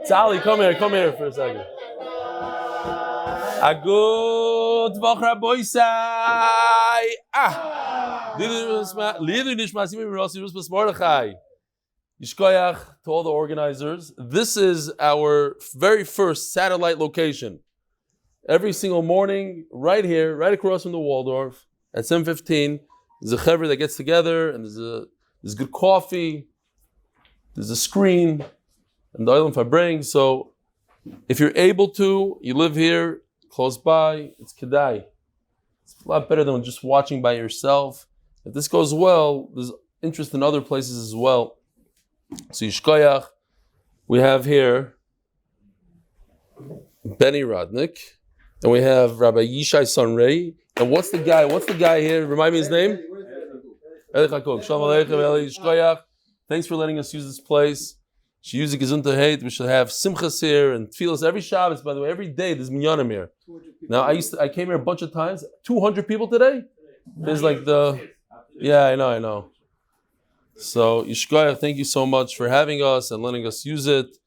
Sally, come here for a second. A good Voch Raboisai. Yishkoyach to all the organizers. This is our very first satellite location. Every single morning, right here, right across from the Waldorf, at 7:15, there's a chevra that gets together, and there's good coffee, there's a screen, and the oil and bring. So, if you're able to, you live here, close by, it's kedai. It's a lot better than just watching by yourself. If this goes well, there's interest in other places as well. So Yishkoyach, we have here Benny Rodnick, and we have Rabbi Yishai Sonrei. And what's the guy here? Remind me his name? Eli Shalom Aleichem, Eli Yishkoyach. Thanks for letting us use this place. We should have simchas here and tefillas every Shabbos. By the way, every day there's minyanim here. Now I came here a bunch of times. 200 people today. There's like I know. So Yishkoyach, thank you so much for having us and letting us use it.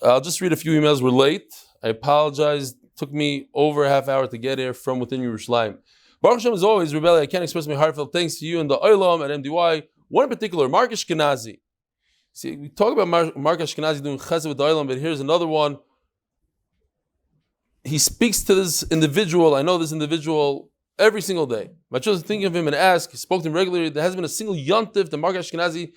I'll just read a few emails. We're late. I apologize. It took me over a half hour to get here from within Yerushalayim. Baruch Hashem, as always, Rebelli, I can't express my heartfelt thanks to you and the Olam at MDY. One in particular, Mark Ashkenazi. See, we talk about Mark Ashkenazi doing chesed with the Olam, but here's another one. He speaks to this individual. I know this individual every single day. My children think of him and ask. He spoke to him regularly. There hasn't been a single yontif that Mark Ashkenazi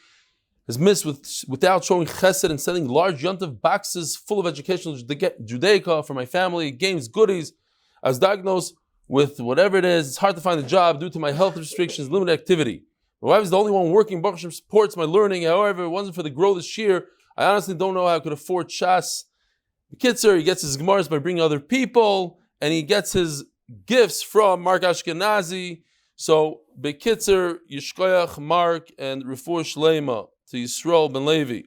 has missed without showing chesed and sending large yontif boxes full of educational Judaica for my family, games, goodies. I was diagnosed with whatever it is. It's hard to find a job due to my health restrictions, limited activity. My wife is the only one working. Baruch Hashem supports my learning. However, it wasn't for the growth this year. I honestly don't know how I could afford shas. The Kitzer, he gets his gemaras by bringing other people, and he gets his gifts from Mark Ashkenazi. So, Bekitzer, Yishkoyach, Mark, and Refuah Shleima to Yisrael ben Levi.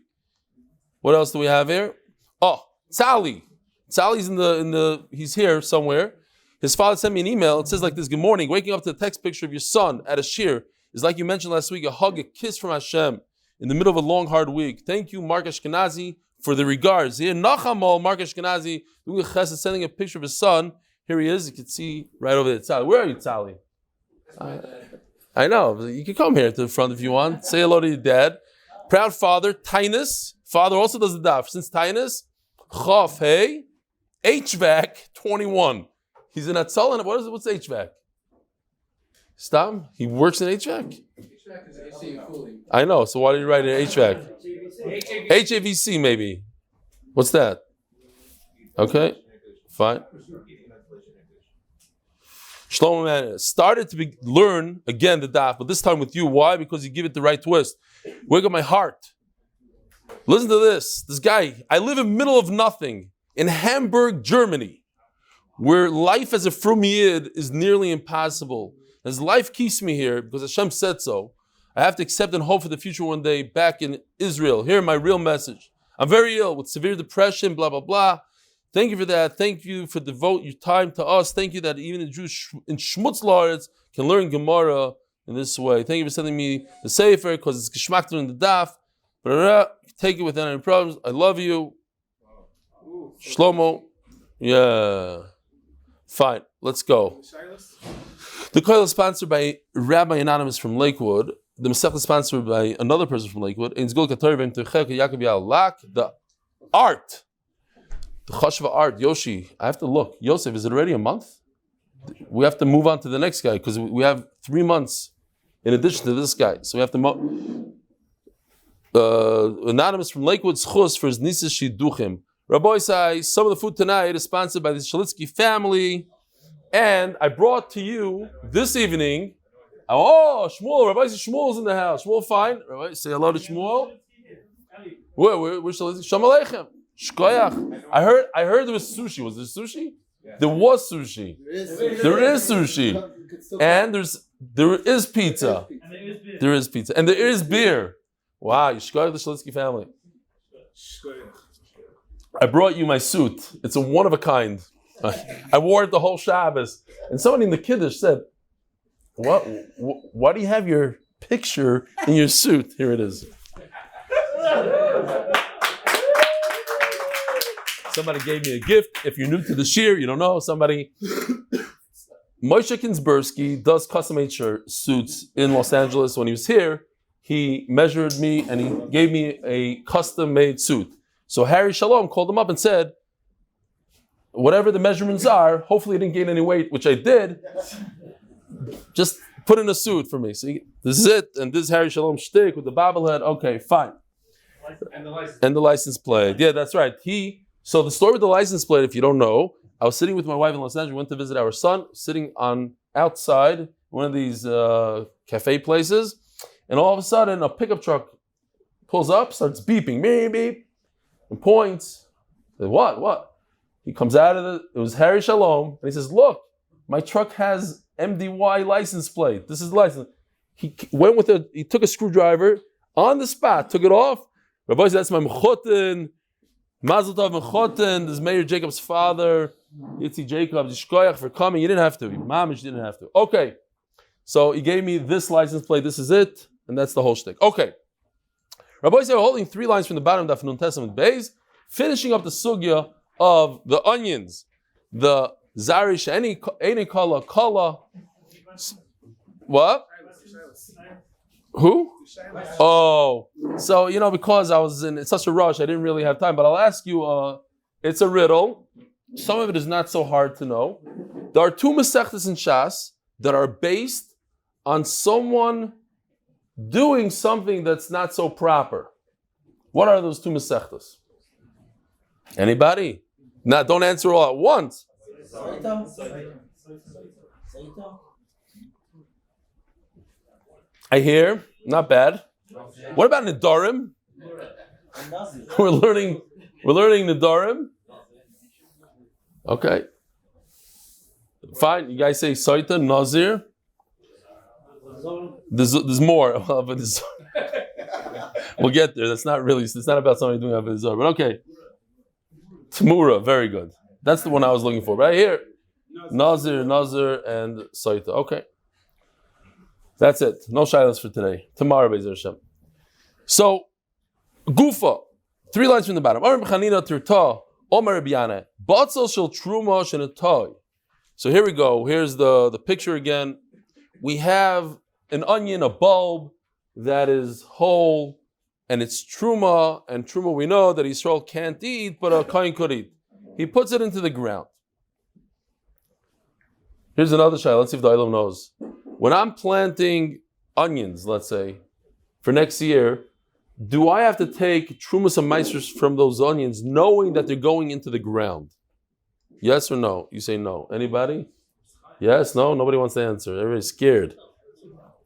What else do we have here? Oh, Tzali. Tzali's he's here somewhere. His father sent me an email. It says like this: Good morning. Waking up to the text picture of your son at a shir is like you mentioned last week, a hug, a kiss from Hashem in the middle of a long, hard week. Thank you, Mark Ashkenazi, for the regards. Here, Nachamol, Mark Ashkenazi, doing a chesed, sending a picture of his son. Here he is. You can see right over there. Tzali. Where are you, Tzali? I know. You can come here to the front if you want. Say hello to your dad. Proud father, Tainus. Father also does the daf. Since Tainus, Chof, hey, HVAC 21. He's in Atzal, and what's HVAC? Stop. He works in HVAC? HVAC is AC and cooling. I know. So why did you write it HVAC? HAVC maybe. What's that? Okay. Fine. Shlomo man started to learn again the daf, but this time with you. Why? Because you give it the right twist. Wake up my heart. Listen to this. This guy, I live in the middle of nothing in Hamburg, Germany, where life as a frum yid is nearly impossible. As life keeps me here, because Hashem said so, I have to accept and hope for the future one day back in Israel. Here, my real message. I'm very ill with severe depression, blah, blah, blah. Thank you for that. Thank you for devote your time to us. Thank you that even the Jews in Schmutzlaretz can learn Gemara in this way. Thank you for sending me the Sefer, because it's geschmacked in the daf. Take it without any problems. I love you. Shlomo. Yeah. Fine. Let's go. The Koil is sponsored by Rabbi Anonymous from Lakewood. The Masech is sponsored by another person from Lakewood. And Sgula K'Torah K'i'Yakov Vi'al. The art. The Chashva art. Yoshi, I have to look. Yosef, is it already a month? We have to move on to the next guy because we have 3 months in addition to this guy. So we have to... Anonymous from Lakewood Schus for his nieces Shiduchim. Rabbi say some of the food tonight is sponsored by the Shalitsky family. And I brought to you this evening, Shmuel, Rabbi Shmuel's in the house. Shmuel, fine. Rabbi, say hello to Shmuel. Where's Shalitsky? Shalom Aleichem. Shkoyach. I heard there was sushi. Was there sushi? Yeah. There was sushi. There is sushi. And there is pizza. There is pizza. And there is beer. Wow, Yishkoyach the Shalitsky family. I brought you my suit. It's a one of a kind. I wore it the whole Shabbos. And somebody in the Kiddush said, What? Why do you have your picture in your suit? Here it is. Somebody gave me a gift. If you're new to the shir, you don't know. Somebody. Moshe Kinsbursky does custom-made suits in Los Angeles. When he was here, he measured me and he gave me a custom-made suit. So Harry Shalom called him up and said, whatever the measurements are, hopefully I didn't gain any weight, which I did. Just put in a suit for me. See, this is it. And this is Harry Shalom shtick with the bobblehead. Okay, fine. And the license plate. Yeah, that's right. So the story with the license plate, if you don't know, I was sitting with my wife in Los Angeles, went to visit our son, sitting on outside one of these cafe places, and all of a sudden a pickup truck pulls up, starts beeping, beep, beep, and points. I said, what? He comes out of it was Harry Shalom, and he says, look, my truck has MDY license plate. This is the license. He went he took a screwdriver on the spot, took it off. Rabbi said, that's my mechoten. Mazel tov mechoten. This is Mayor Jacob's father. Itzi Jacob, Yishkoyach for coming. You didn't have to. Mamish didn't have to. Okay. So he gave me this license plate. This is it. And that's the whole shtick. Okay. Rabbi said, we're holding 3 lines from the bottom of Daf Nun Tes Amud Beis, finishing up the sugya of the onions. The Zarish, any kala. What? Who? Oh. So, because I was in such a rush, I didn't really have time. But I'll ask you, it's a riddle. Some of it is not so hard to know. There are 2 Masechtas in Shas that are based on someone doing something that's not so proper. What are those 2 Masechtas? Anybody? Now, don't answer all at once. I hear, not bad. What about Nedarim? We're learning Nedarim. Okay. Fine. You guys say Saita, Nazir. There's more. We'll get there. It's not about somebody doing Avodah, but okay. Tamura, very good. That's the one I was looking for. Right here. Nazir, and Saita. Okay. That's it. No shaylas for today. Tomorrow, Be'ezer Hashem. So, Gufa. 3 lines from the bottom. So here we go. Here's the picture again. We have an onion, a bulb that is whole, and it's truma. And truma we know that Yisrael can't eat, but a kohen could eat. He puts it into the ground. Here's another shayla. Let's see if the Eilam knows. When I'm planting onions, let's say, for next year, do I have to take trumas and meisers from those onions knowing that they're going into the ground? Yes or no? You say no. Anybody? Yes? No? Nobody wants to answer. Everybody's scared.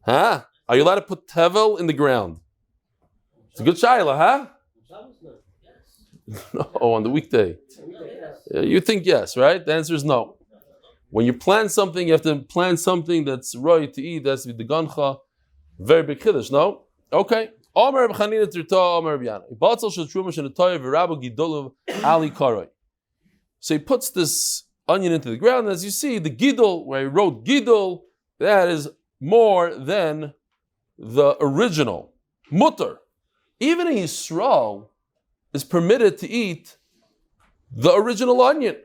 Huh? Are you allowed to put tevel in the ground? It's a good shayla, huh? No, on the weekday. You think yes, right? The answer is no. When you plant something, you have to plant something that's right to eat. That's the gancha. Very big chiddush, no? Okay. So he puts this onion into the ground. As you see, the gidol, where he wrote gidol, that is more than the original. Mutter. Even in Yisrael is permitted to eat the original onion.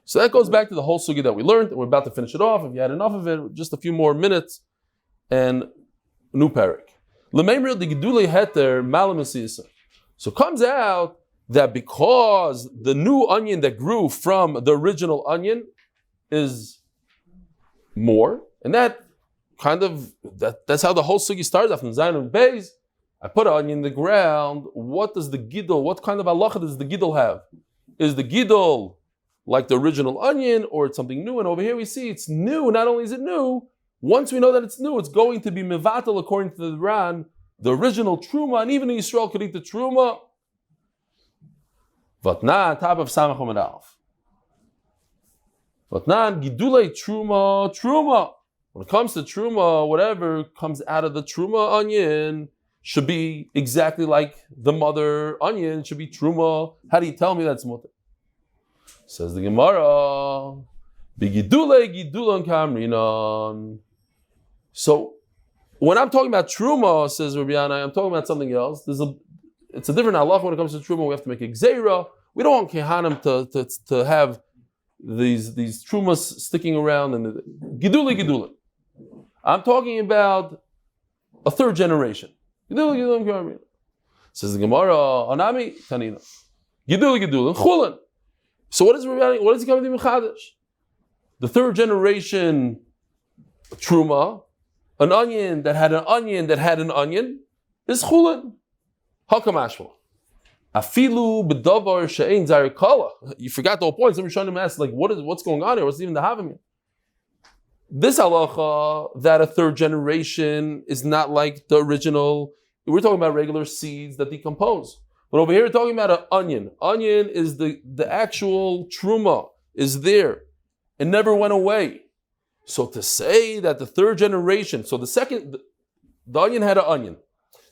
So that goes back to the whole sugi that we learned, and we're about to finish it off. If you had enough of it, just a few more minutes, and new parak. So it comes out that because the new onion that grew from the original onion is more, and that's how the whole sugi starts off in Zayin and Beis. I put an onion in the ground. What kind of halacha does the gidol have? Is the gidol like the original onion, or it's something new? And over here we see it's new. Not only is it new, once we know that it's new, it's going to be mevatel according to the Ran, the original truma, and even in Yisrael could eat the truma. Vatnan, top of Samach Amud Aleph. Vatnan, gidulei truma. When it comes to truma, whatever comes out of the truma onion should be exactly like the mother onion. It should be truma. How do you tell me that's mutter? Says the Gemara, So when I'm talking about truma, says Rabbi Yanai, I'm talking about something else. It's a different halacha when it comes to truma. We have to make a gzeira. We don't want kehanim to have these trumas sticking around and gidule. I'm talking about a third generation. Says the Gemara, Anami Tanina. Gidule chulin. So what is he coming to Chodesh? The third generation truma, an onion that had an onion that had an onion, is chulin. Hakamashma. Afilu b'davar she'ein zarikala. You forgot the whole point. Somebody trying to ask, like, what's going on here? What's even the havim? This halacha that a third generation is not like the original. We're talking about regular seeds that decompose. But over here we're talking about an onion. Onion is the actual truma is there. It never went away. So to say that the third generation, so the onion had an onion.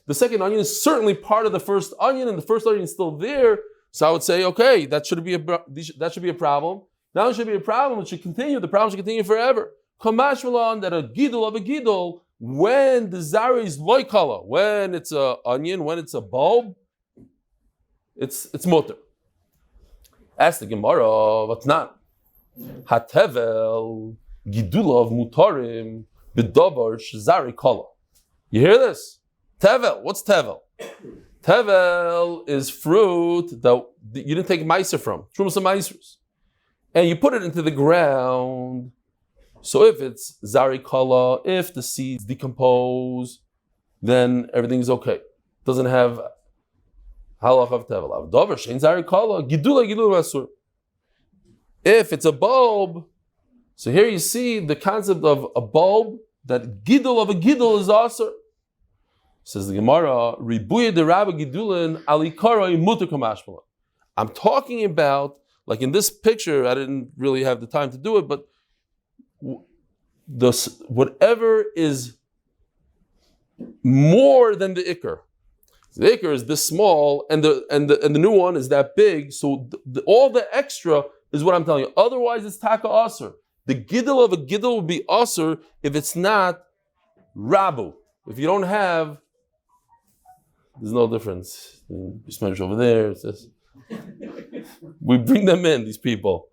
The second onion is certainly part of the first onion, and the first onion is still there. So I would say, okay, that should be a problem. Now it should be a problem. It should continue. The problem should continue forever. Kamash Malan, that a gidul of a gidul, when the zara is loikala, when it's an onion, when it's a bulb, it's mutter. Ask the Gemara, what's not? Hatevel gidul of mutarim b'davar shezari kala. You hear this? Tevel. What's tevel? Tevel is fruit that you didn't take meiser from. Trumas and meisers. And you put it into the ground. So if it's zari kala, if the seeds decompose, then everything's okay. Doesn't have halach of tevel. Avdover shein zari kala, gidula asur. If it's a bulb, so here you see the concept of a bulb, that gidul of a gidul is asur. Says the Gemara, Ribuya de Rabba Gidulin Alikara Mutter Kamashmala. I'm talking about, like in this picture, I didn't really have the time to do it, but whatever is more than the ikr. The ikr is this small, and the new one is that big. So all the extra is what I'm telling you. Otherwise, it's taka asur. The gidul of a gidul will be asur if it's not rabu. If you don't have, there's no difference. You smash over there. It's just, we bring them in, these people.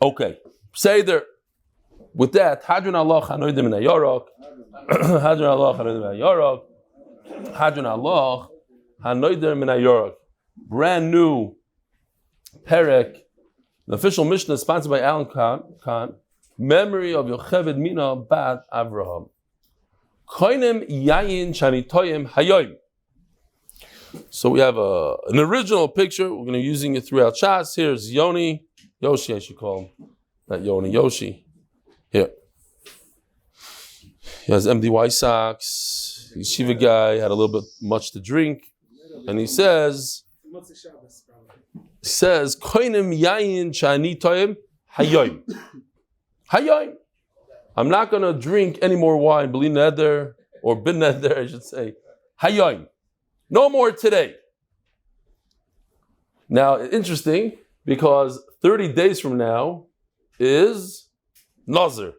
Okay. Say there. With that, Hadran Allah hanoidim min hayorok. Hadran Allah hanoidim min hayorok. Hadran Allah hanoidim min hayorok. Brand new perek. The official Mishnah sponsored by Alan Khan. Memory of Yocheved Mina Bat Avraham. Koinem yayin shanitoyim hayoim. So we have an original picture. We're going to be using it throughout shas. Here's Yoshi, I should call him. Not Yoni, Yoshi. Here. He has MDY socks. He's Shiva guy, had a little bit much to drink. And he says, Koinem yayin shanitoyim hayoim. Hayoim. I'm not going to drink any more wine, B'li Neder, or Bin Neder, I should say. Hayoim. No more today. Now, interesting, because 30 days from now is Nazir.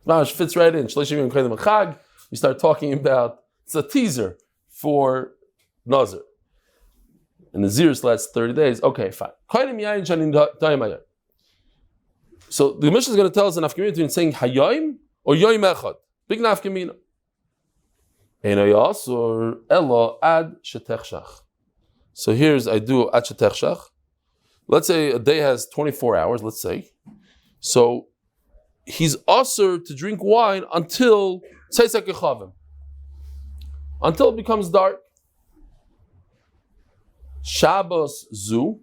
Now, it fits right in. We start talking about, it's a teaser for Nazir. And the Nazir's lasts 30 days. Okay, fine. So the Mishnah is going to tell us an nafkamina between saying hayoim or yoim echad. Big nafkamina. Eino yasur elo ad shetechshach. So here's I do ad shetechshach. Let's say a day has 24 hours. Let's say, so he's asur to drink wine until tzeisak yechavim, until it becomes dark. Shabbos zu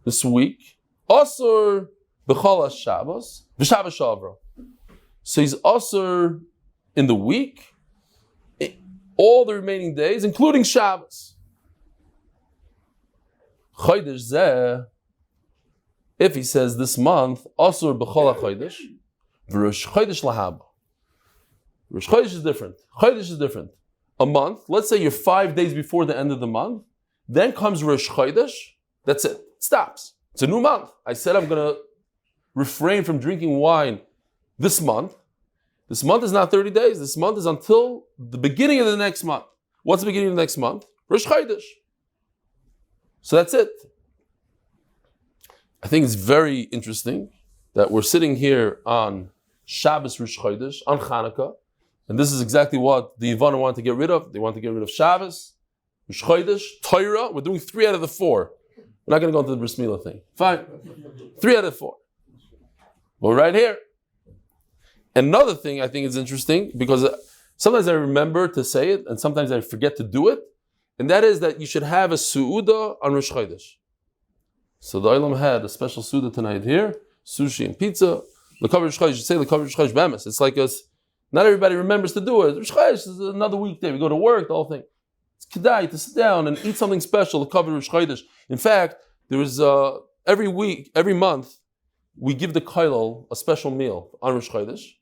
this week asur. B'chol Shabbos, v'Shabbos Shavro. So he's asur in the week, all the remaining days, including Shabbos. Chodesh zeh, if he says this month, asur b'chol HaChodesh, v'Rosh Chodesh lahaba. Rosh Chodesh is different. Chodesh is different. A month, let's say you're 5 days before the end of the month, then comes Rosh Chodesh, that's it. It stops. It's a new month. I said I'm going to refrain from drinking wine this month. This month is not 30 days. This month is until the beginning of the next month. What's the beginning of the next month? Rosh Chodesh. So that's it. I think it's very interesting that we're sitting here on Shabbos Rosh Chodesh, on Chanukah, and this is exactly what the Yavanim want to get rid of. They want to get rid of Shabbos, Rosh Chodesh, Torah. We're doing 3 out of the 4. We're not going to go into the Bris Milah thing. Fine. 3 out of 4. We're right here. Another thing I think is interesting, because sometimes I remember to say it, and sometimes I forget to do it, and that is that you should have a su'udah on Rosh Chodesh. So the Olam had a special su'udah tonight here, sushi and pizza. The cover Rosh Chodesh, you should say the cover Rosh Chodesh b'emes. It's like us. Not everybody remembers to do it. Rosh Chodesh is another weekday. We go to work, the whole thing. It's kedai to sit down and eat something special to cover Rosh Chodesh. In fact, there is every week, every month, we give the kollel a special meal on Rosh Chodesh.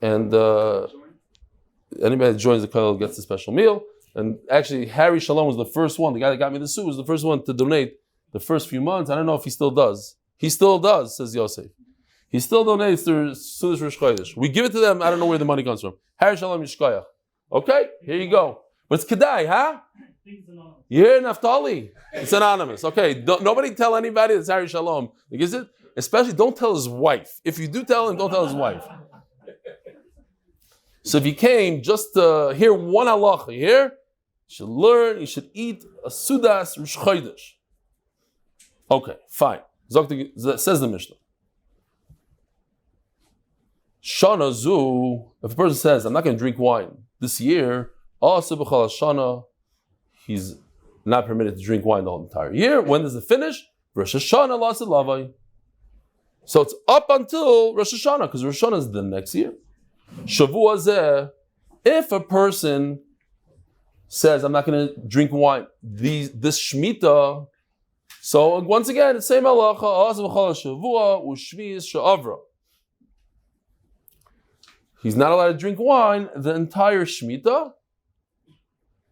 And anybody that joins the kollel gets a special meal. And actually, Harry Shalom was the first one. The guy that got me the suit was the first one to donate the first few months. I don't know if he still does. He still does, says Yosef. He still donates to Sudas Rosh Chodesh. We give it to them. I don't know where the money comes from. Harry Shalom Yishkoyach. Okay, here you go. But it's kedai, huh? Yeah, Naftali. It's anonymous. Okay, nobody tell anybody it's Harry Shalom. Is it? Especially, don't tell his wife. If you do tell him, don't tell his wife. So if you came just to hear one halacha, you hear? You should learn, you should eat a Sudas Rosh Chodesh. Okay, fine. Says the Mishnah. Shana zu, if a person says, I'm not going to drink wine this year, Shana, he's not permitted to drink wine the whole entire year. When does it finish? Rosh Hashanah lasid lavai. So it's up until Rosh Hashanah, because Rosh Hashanah is the next year. Shavua zeh, if a person says, I'm not going to drink wine this Shemitah, so once again, it's the same halacha, shavua u'shvius she'avra. He's not allowed to drink wine the entire Shemitah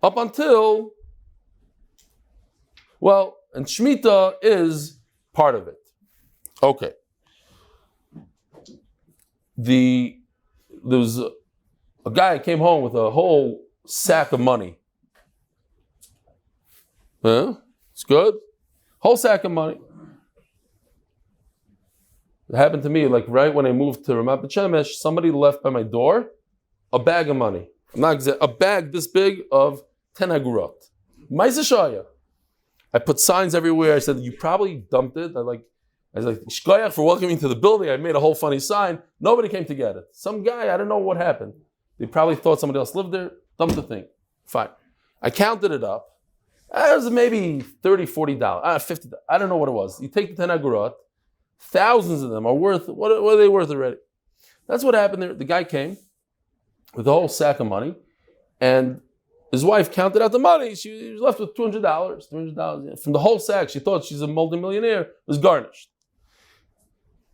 up until, and Shemitah is part of it. Okay. There was a guy who came home with a whole sack of money. It's good. Whole sack of money. It happened to me, like right when I moved to Ramat Beit Shemesh, somebody left by my door a bag of money. I'm not exact, a bag this big of 10 agurot. Ma'aseh shaya. I put signs everywhere. I said, you probably dumped it. I was like, shkoyach for welcoming to the building. I made a whole funny sign. Nobody came to get it. Some guy, I don't know what happened. They probably thought somebody else lived there. Dumped the thing. Fine. I counted it up. It was maybe $30, $40, $50. I don't know what it was. You take the 10 agurot. Thousands of them are worth, what are they worth already? That's what happened there. The guy came with a whole sack of money, and his wife counted out the money. She was left with $200 from the whole sack. She thought she's a multimillionaire. It was garnished.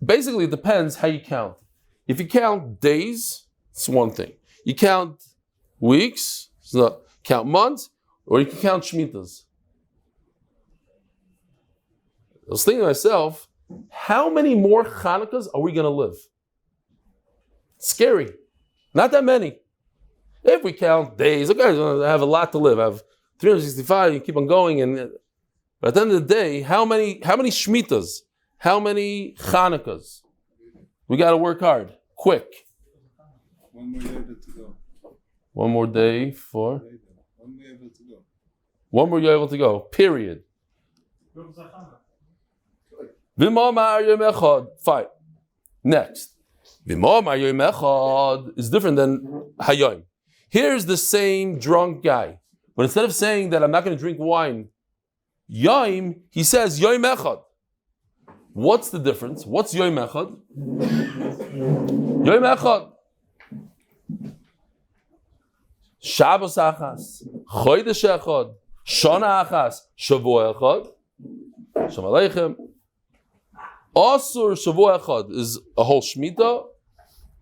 Basically, it depends how you count. If you count days, it's one thing. You count weeks, count months, or you can count Shemitahs. I was thinking to myself, how many more Hanukkahs are we going to live? Scary. Not that many. If we count days, okay, I have a lot to live. I have 365, you keep on going. But at the end of the day, how many Shemitahs? How many Hanukkahs? We got to work hard. Quick. One more day to go. One more day for? One more able to go. One more you're able to go. Period. Fine. Next. Is different than Hayoim. Here's the same drunk guy. But instead of saying that I'm not going to drink wine, Yoim, he says Yoim Echad. What's the difference? What's Yoim Echad? Yoim Echad. Shabbos Achas, Chodesh Echad, Shana Achas, Shavua Echad, Shalom Aleichem. Asur Shavua Echad is a whole Shemitah.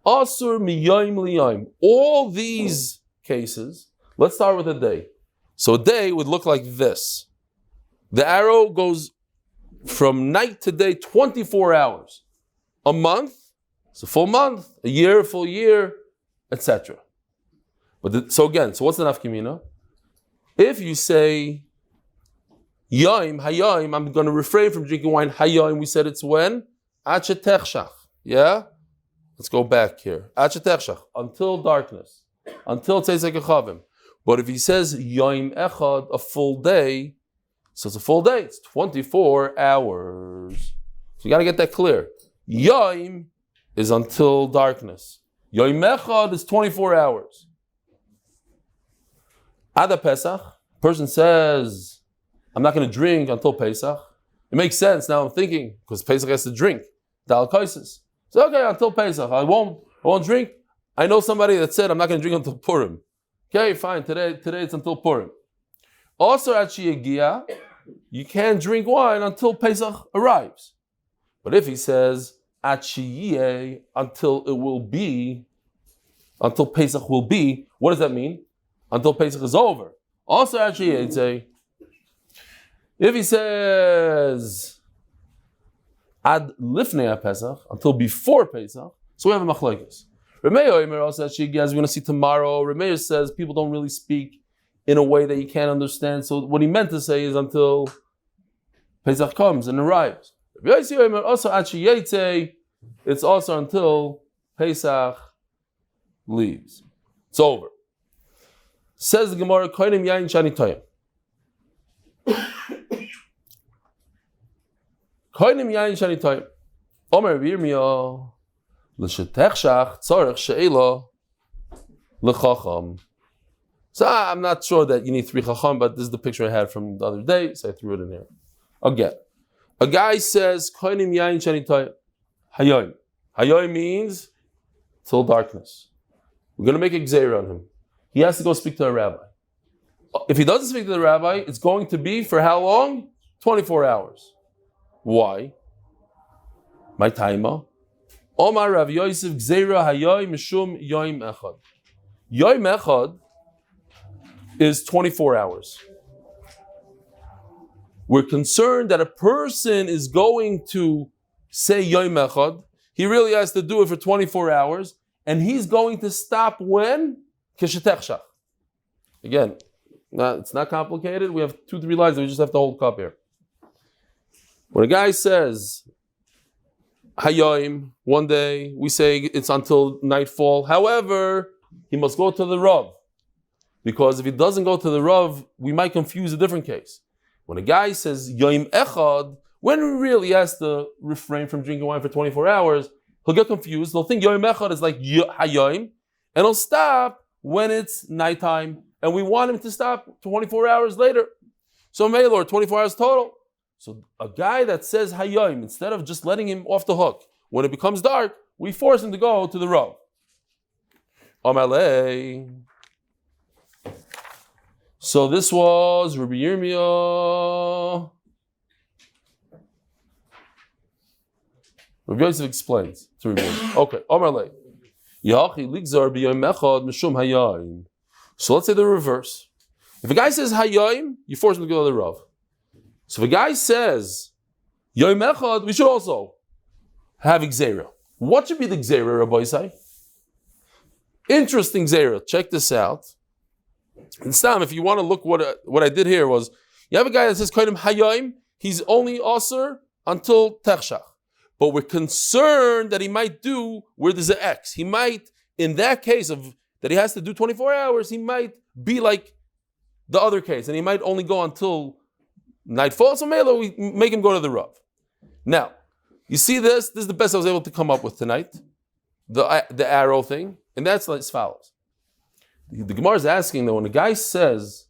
Asur Miyoim Liyoim. All these cases, let's start with a day. So a day would look like this. The arrow goes from night to day, 24 hours. A month, it's a full month. A year, a full year, etc. So what's the nafkamina? If you say Yaim, Hayayim, I'm going to refrain from drinking wine. Hayayim, we said it's when? Achetechshach. Yeah? Let's go back here. Achetechshach, until darkness. Until Tzeitzek Echavim. But if he says Yaim Echad, a full day, so it's a full day. It's 24 hours. So you got to get that clear. Yaim is until darkness. Yaim Echad is 24 hours. Ada Pesach, person says, I'm not going to drink until Pesach. It makes sense. Now I'm thinking, because Pesach has to drink. Dal Kaisis. So okay, until Pesach. I won't drink. I know somebody that said I'm not going to drink until Purim. Okay, fine. Today it's until Purim. Also at Shiagia, you can't drink wine until Pesach arrives. But if he says at Shiyeh, until Pesach will be, what does that mean? Until Pesach is over. Also at Shiyeh, if he says ad lifnei Pesach, until before Pesach, so we have a machlokes. Remeir also as we're going to see tomorrow. Remeir says people don't really speak in a way that you can't understand. So what he meant to say is until Pesach comes and arrives. Also at Shiyeh, it's also until Pesach leaves. It's over. Says the Gemara, Koinim Yain Shani Toyim. Koinim Yain Shani Toyim. Omer Virmiyah, L'shetechshach tzorech she'ela l'chacham. So I'm not sure that you need 3 chacham, but this is the picture I had from the other day, so I threw it in here. Again, a guy says, Koinim Yain Shani Toyim. Hayoim. Hayoim means till darkness. We're going to make a gzeira on him. He has to go speak to a rabbi. If he doesn't speak to the rabbi, it's going to be for how long? 24 hours. Why? My taima. Omar Rav Yosef gzeira hayoim mishum yoim echad. Yoim echad is 24 hours. We're concerned that a person is going to say yoim echad. He really has to do it for 24 hours, and he's going to stop when? Keshetechshach. Again, it's not complicated. We have 2-3 lines that we just have to hold up here. When a guy says Hayoim, one day we say it's until nightfall. However, he must go to the Rav. Because if he doesn't go to the Rav, we might confuse a different case. When a guy says Yoim Echad, when he really has to refrain from drinking wine for 24 hours, he'll get confused. He'll think Yoim Echad is like Hayoim, and he'll stop when it's nighttime, and we want him to stop 24 hours later. So Maylor, 24 hours total. So a guy that says Hayoim, instead of just letting him off the hook, when it becomes dark, we force him to go to the Rav. Amalei. So this was Rabbi Yirmiyah. Rabbi Yosef explains to Rabbi Yirmiyah. Okay, Amalei. So let's say the reverse. If a guy says Hayoim, you force him to go to the Rav. So if a guy says Yoim Echad, we should also have Gzeira. What should be the Gzeira, Rabbi Yisai? Interesting Gzeira. Check this out. And Stam, if you want to look what I did here was, you have a guy that says Koinim Hayoim, he's only Aser until Techshach. But we're concerned that he might do where there's an X. He might, in that case of that he has to do 24 hours, he might be like the other case, and he might only go until nightfall. So Mela, we make him go to the Rav. Now, you see this? This is the best I was able to come up with tonight. The arrow thing, and that's like as follows. The Gemara is asking that when a guy says,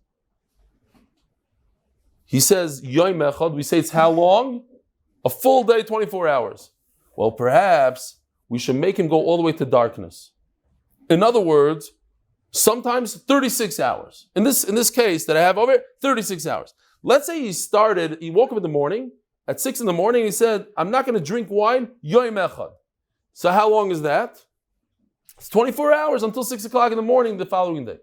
he says Yoim Echad, we say it's how long? A full day, 24 hours. Well, perhaps we should make him go all the way to darkness. In other words, sometimes 36 hours. In this case that I have over here, 36 hours. Let's say he woke up in the morning, at 6 in the morning, he said, I'm not going to drink wine, Yoim Echad. So how long is that? It's 24 hours until 6 o'clock in the morning the following day.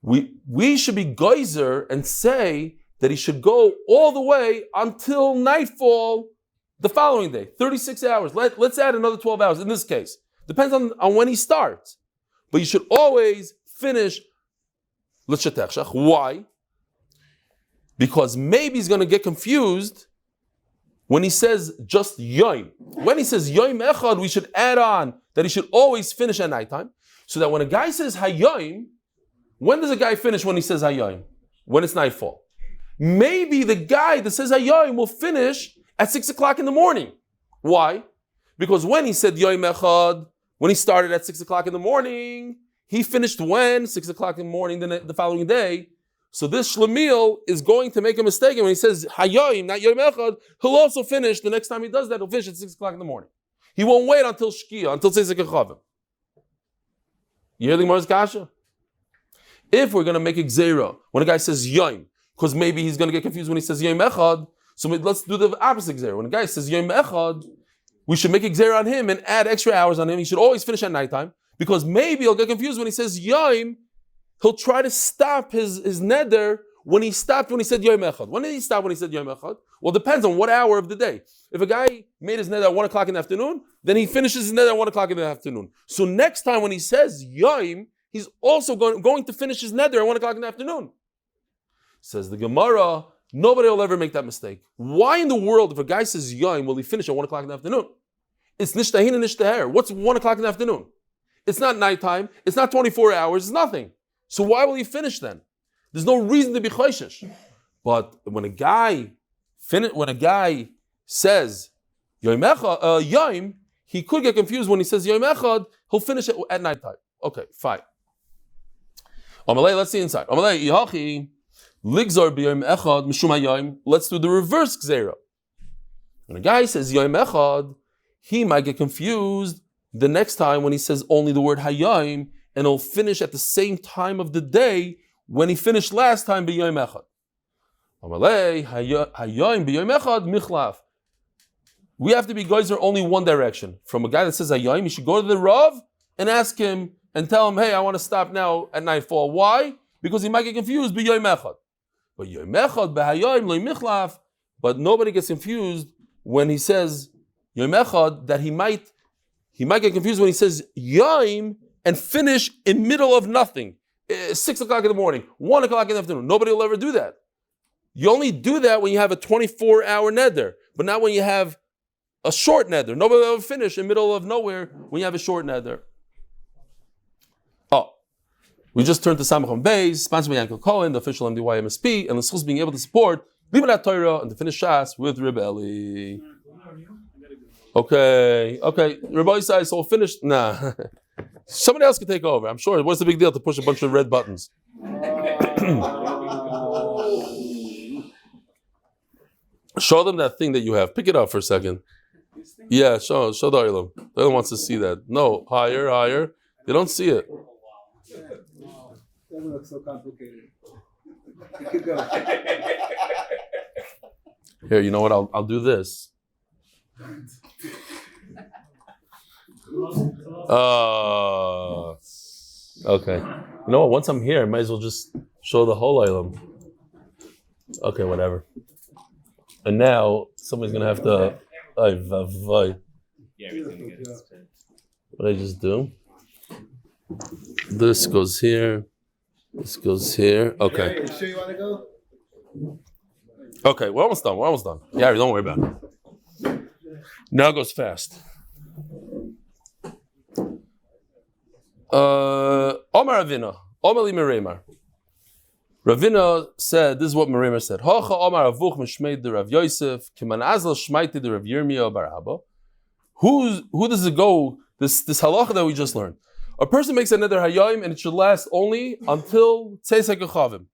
We should be geyser and say that he should go all the way until nightfall the following day, 36 hours. Let's add another 12 hours in this case. Depends on when he starts. But you should always finish l'shetechshach. Why? Because maybe he's going to get confused when he says just yoim. When he says yoim echad, we should add on that he should always finish at nighttime. So that when a guy says hayoim, when does a guy finish when he says hayoim? When it's nightfall. Maybe the guy that says hayoim will finish at 6 o'clock in the morning. Why? Because when he said yoim echad, when he started at 6 o'clock in the morning, he finished when? 6 o'clock in the morning the following day. So this shlemiel is going to make a mistake. And when he says hayoim, not yoim echad, he'll also finish, the next time he does that, he'll finish at 6 o'clock in the morning. He won't wait until shkia, until tzeizik echavim. You hear the Gemara's kasha? If we're going to make a gzeira, when a guy says yoim, because maybe he's going to get confused when he says yoim echad, so let's do the opposite gzeira. When a guy says yoim echad, we should make a gzeira on him and add extra hours on him. He should always finish at nighttime, because maybe he'll get confused when he says yoim. He'll try to stop his neder when he stopped when he said yoim echad. When did he stop when he said yoim echad? Well, it depends on what hour of the day. If a guy made his neder at 1 o'clock in the afternoon, then he finishes his neder at 1 o'clock in the afternoon. So next time when he says yoim, he's also going to finish his neder at 1 o'clock in the afternoon. Says the Gemara, nobody will ever make that mistake. Why in the world, if a guy says yoim, will he finish at 1 o'clock in the afternoon? It's nishtahin and nishtaher. What's 1 o'clock in the afternoon? It's not nighttime. It's not 24 hours. It's nothing. So why will he finish then? There's no reason to be choishish. But when a guy says yoim, he could get confused when he says yoim echad. He'll finish it at nighttime. Okay, fine. Let's see inside. Let's do the reverse gzeira. When a guy says yoim echad, he might get confused the next time when he says only the word hayoim, and he'll finish at the same time of the day when he finished last time b'yoim echad. We have to be geyser only one direction. From a guy that says hayoim, you should go to the Rav and ask him and tell him, hey, I want to stop now at nightfall. Why? Because he might get confused b'yoim echad. But yoim echad b'hayoim lo michlaf. But nobody gets confused when he says yoim echad, that he might get confused when he says yoim and finish in middle of nothing. 6 o'clock in the morning, 1 o'clock in the afternoon. Nobody will ever do that. You only do that when you have a 24-hour neder, but not when you have a short neder. Nobody will ever finish in middle of nowhere when you have a short neder. Oh, we just turned to Amud Beis, sponsored by Yankel Cohen, the official MDY MSP, and the schools being able to support limud hatorah and to finish shas with Eli. Okay. Rabbi says, so we'll finish. Nah. Somebody else can take over. I'm sure. What's the big deal to push a bunch of red buttons? Show them that thing that you have. Pick it up for a second. Yeah, show the Olam. The Olam wants to see that. No, higher. They don't see it. Doesn't look so complicated. Here, you know what? I'll do this. Okay. You know what? Once I'm here, I might as well just show the whole Olam. Okay, whatever. And now somebody's gonna have to. Yeah, he's gonna get it. What did I just do? This goes here. This goes here. Okay. You sure you want to go? Okay, we're almost done. Yeah, don't worry about it. Now it goes fast. Omar Ravina, Omar li Meremar. Ravina said, this is what Meremar said. Hocha Omar Voch mishmeid de Rav Yosef, kiman azal shmeiti de Rav Yirmiyah bar Abba. Who does it go? This halacha that we just learned. A person makes a neder hayayim and it should last only until tzeisak echavim.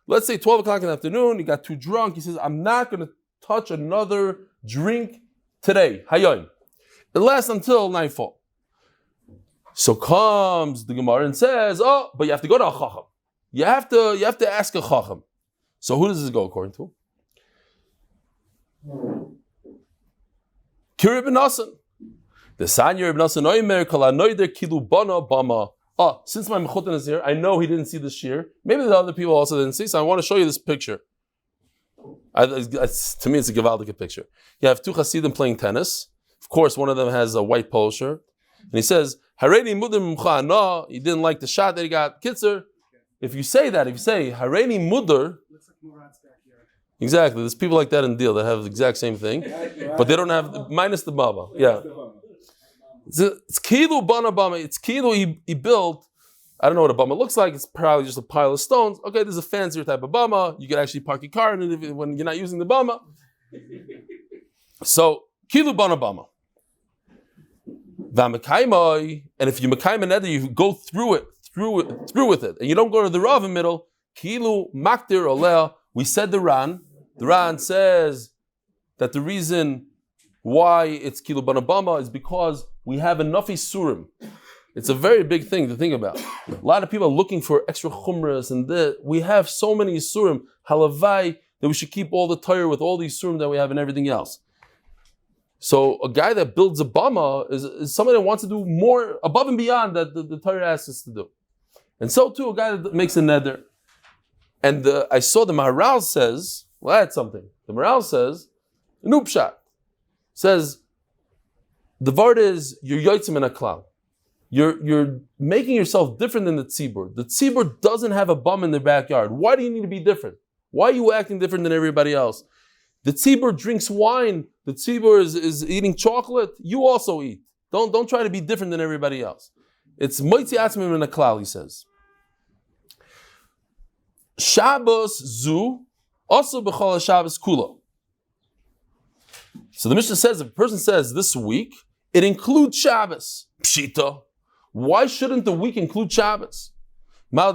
Let's say 12 o'clock in the afternoon, he got too drunk. He says, I'm not going to touch another drink today. Hayayim. It lasts until nightfall. So comes the Gemara and says, oh, but you have to go to a chacham. You have to ask a chacham. So who does this go according to? Kiri ben Nasan. The Sanya ben Nasan oimer kala noider kilu bana bama. Oh, since my mechutin is here, I know he didn't see the shir. Maybe the other people also didn't see, so I want to show you this picture. To me, it's a gewaldige picture. You have two Hasidim playing tennis. Of course, one of them has a white polo shirt. And he says, Hareini mudar mimcha no, he didn't like the shot that he got. Kitzer, if you say Hareini mudar, Looks like Murad's backyard. exactly, there's people like that in Deal that have the exact same thing, but they don't have, minus the baba. Yeah. It's Kilu Bana Bama, it's Kilu he built. I don't know what a bama looks like. It's probably just a pile of stones. Okay, there's a fancier type of bama. You can actually park your car in it when you're not using the bama. So, kilu bana bama. V'amekaimai, and if you mekaim an neder, you go through with it, and you don't go to the Rav in the middle. Kilu makdir oleh. We said the Ran. The Ran says that the reason why it's kilu bana bama is because we have enough isurim. It's a very big thing to think about. A lot of people are looking for extra chumras and we have so many isurim, halavai, that we should keep all the Torah with all the isurim that we have and everything else. So a guy that builds a bama is somebody that wants to do more above and beyond that the Torah asks us to do. And so too, a guy that makes a neder. And I saw the Maharal says, well, that's something. The Maharal says, Nupshat says, the word is, you're yotzim in a klal. You're making yourself different than the tzibur. The tzibur doesn't have a bum in their backyard. Why do you need to be different? Why are you acting different than everybody else? The tzibur drinks wine. The tzibur is eating chocolate. You also eat. Don't try to be different than everybody else. It's moitzi atzmim in a klal, he says. Shabbos zu also b'chol Shabbos kula. So the Mishnah says, if a person says this week, it includes Shabbos. Pshita. Why shouldn't the week include Shabbos? Maybe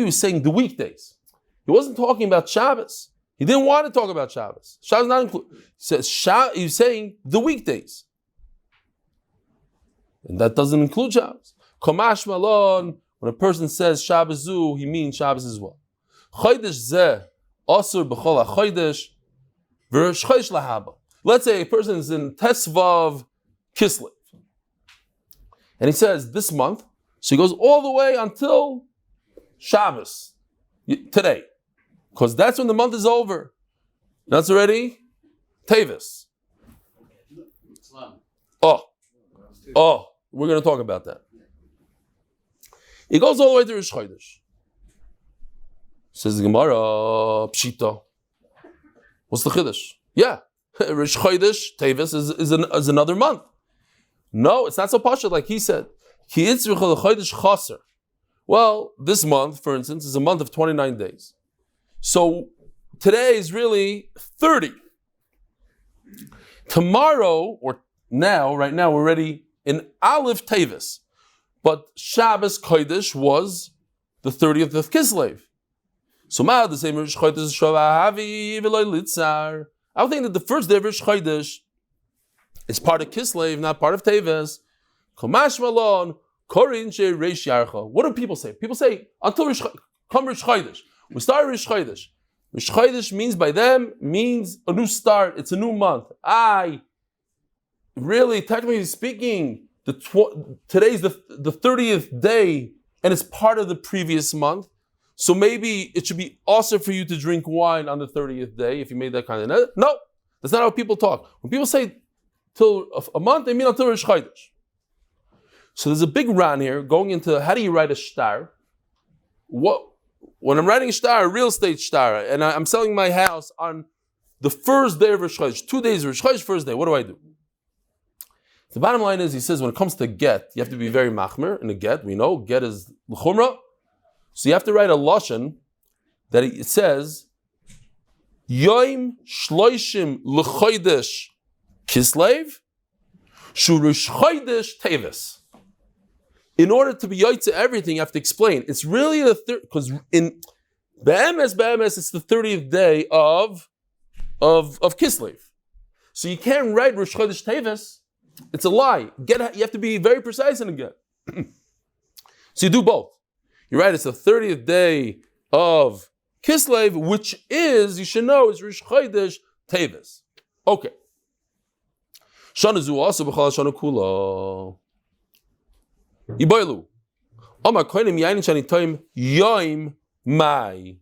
he was saying the weekdays. He wasn't talking about Shabbos. He didn't want to talk about Shabbos. Shabbos not included. He says he's saying the weekdays. And that doesn't include Shabbos. Komash malon, when a person says Shabbos zu, he means Shabbos as well. Chodesh zeh, asur b'chol ha-chodesh, v'rosh chodesh lahaba. Let's say a person is in Tesvav Kislev. And he says this month, so he goes all the way until Shabbos, today. Because that's when the month is over. That's already Tevis. Oh, we're going to talk about that. He goes all the way to Rosh Chodesh. Says the Gemara, Pshita. What's the Chiddush? Yeah, Rosh Chodesh, Tevis is another month. No, it's not so pashut like he said. Well, this month, for instance, is a month of 29 days. So today is really 30. Tomorrow, or now, right now, we're already in Aleph Tevis. But Shabbos Chodesh was the 30th of Kislev. So the same Rosh Chodesh Shavahavi V'loy Litzar. I would think that the first day of Rosh Chodesh is part of Kislev, not part of Teves. Komash Malon, Korin She Reish Yarcha. What do people say? People say, until Rosh Chodesh. We start Rosh Chodesh. Rosh Chodesh means by them, means a new start. It's a new month. Really, technically speaking, today's the 30th day, and it's part of the previous month. So maybe it should be also for you to drink wine on the 30th day if you made that kind of... No, that's not how people talk. When people say till a month, they mean until Rosh Chodesh. So there's a big ran here going into how do you write a shtar? When I'm writing a shtar, a real estate shtar, and I'm selling my house on the first day of Rosh Chodesh, 2 days of Rosh Chodesh, first day, what do I do? The bottom line is, he says, when it comes to get, you have to be very machmer in a get. We know get is l'chumra. So you have to write a lashon that it says, Yoim shloishim l'chodesh kislev, shu Rosh Chodesh tevis. In order to be yoytze everything, you have to explain. It's really the third, because in Be'emes, it's the 30th day of Kislev. So you can't write Rosh Chodesh tevis. It's a lie. You have to be very precise in a get. So you do both. You write it's the 30th day of Kislev, which is, you should know, is Rosh Chodesh tevis. Okay. Shana zu also b'chal shana kula. Iboilu. Omar koinim yainin shani toim yoim mai.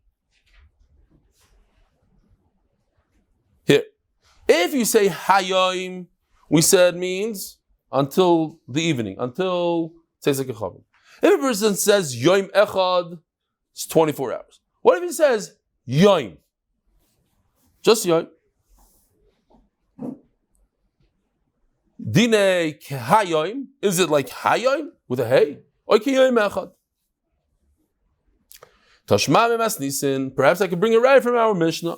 If you say Hayoim, we said means until the evening, until Tzeitzei Kechavim. If a person says Yoim Echad, it's 24 hours. What if he says Yoim? Just Yoim. Dine Kehayoim, is it like Hayoim with a Hey? Or Keyoim Echad? Tashma Memas Nisin, perhaps I could bring a right from our Mishnah.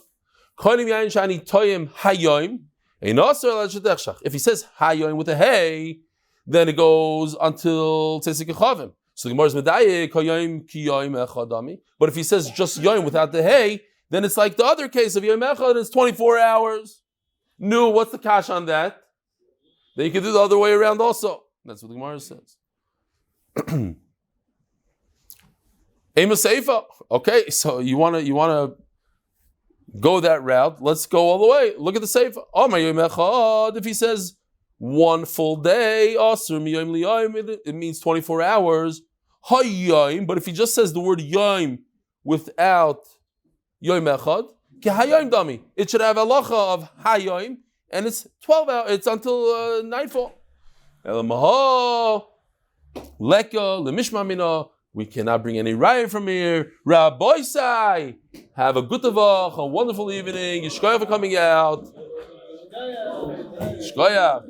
If he says Hayoim with a Hey, then it goes until Tzeitzei Kechavim. So the Gemara is medayek Hayoim ki Yoim Echad. But if he says just Yoim without the Hey, then it's like the other case of Yoim Echad, it's 24 hours. No, what's the kash on that? Then you can do the other way around also. That's what the Gemara says. Okay, so you wanna go that route. Let's go all the way. Look at the Seifa. If he says one full day, it means 24 hours. But if he just says the word Yom without Yom Echad, it should have halacha of Hayom, and it's 12 hours. It's until nightfall. We cannot bring any raya from here. Rabbi Sai, have a good Voch, a wonderful evening. Yishkoya for coming out. Shkoya.